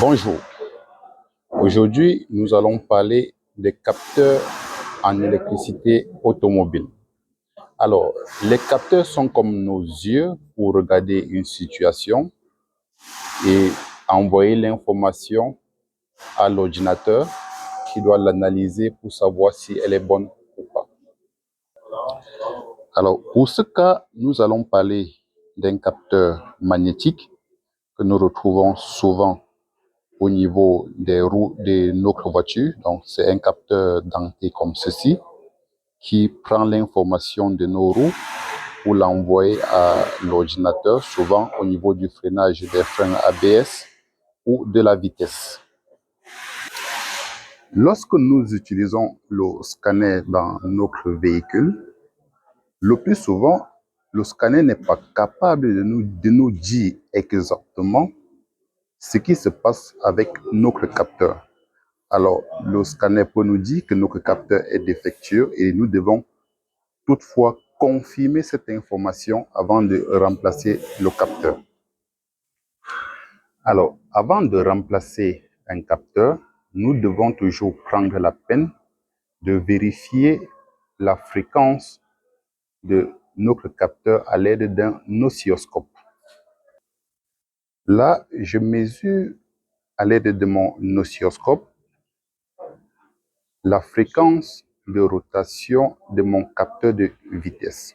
Bonjour, aujourd'hui nous allons parler des capteurs en électricité automobile. Alors, les capteurs sont comme nos yeux pour regarder une situation et envoyer l'information à l'ordinateur qui doit l'analyser pour savoir si elle est bonne ou pas. Alors, pour ce cas, nous allons parler d'un capteur magnétique que nous retrouvons souvent au niveau des roues de notre voiture. Donc, c'est un capteur denté comme ceci qui prend l'information de nos roues pour l'envoyer à l'ordinateur, souvent au niveau du freinage des freins ABS ou de la vitesse. Lorsque nous utilisons le scanner dans notre véhicule, le plus souvent, le scanner n'est pas capable de nous dire exactement ce qui se passe avec notre capteur. Alors, le scanner peut nous dire que notre capteur est défectueux et nous devons toutefois confirmer cette information avant de remplacer le capteur. Alors, avant de remplacer un capteur, nous devons toujours prendre la peine de vérifier la fréquence de notre capteur à l'aide d'un oscilloscope. Là, je mesure à l'aide de mon oscilloscope la fréquence de rotation de mon capteur de vitesse.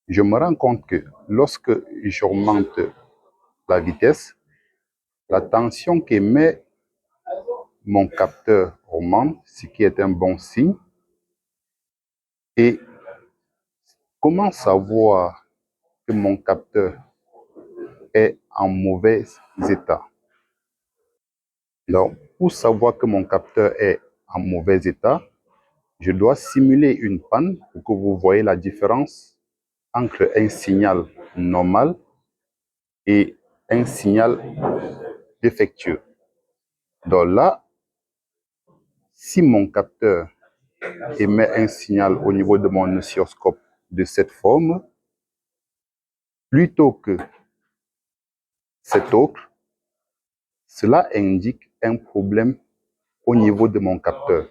Je me rends compte que lorsque j'augmente la vitesse, la tension qu'émet mon capteur augmente, ce qui est un bon signe. Et comment savoir que mon capteur est en mauvais état? Donc, pour savoir que mon capteur est en mauvais état, je dois simuler une panne pour que vous voyez la différence entre un signal normal et un signal défectueux. Donc là, si mon capteur émet un signal au niveau de mon oscilloscope de cette forme, plutôt que cet autre, cela indique un problème au niveau de mon capteur.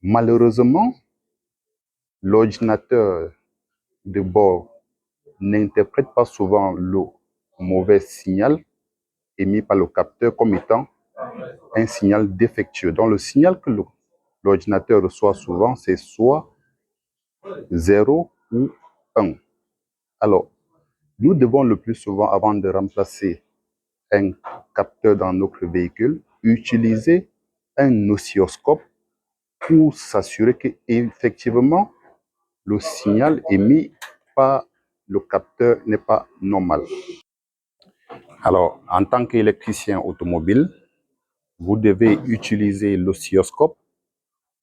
Malheureusement, l'ordinateur de bord n'interprète pas souvent le mauvais signal émis par le capteur comme étant un signal défectueux. Donc le signal que l'ordinateur reçoit souvent, c'est soit 0 ou 1. Alors, nous devons le plus souvent, avant de remplacer un capteur dans notre véhicule, utiliser un oscilloscope pour s'assurer qu'effectivement, le signal émis par le capteur n'est pas normal. Alors, en tant qu'électricien automobile, vous devez utiliser l'oscilloscope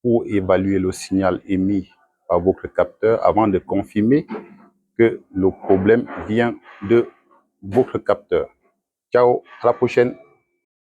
pour évaluer le signal émis par votre capteur avant de confirmer que le problème vient de votre capteur. Ciao, à la prochaine.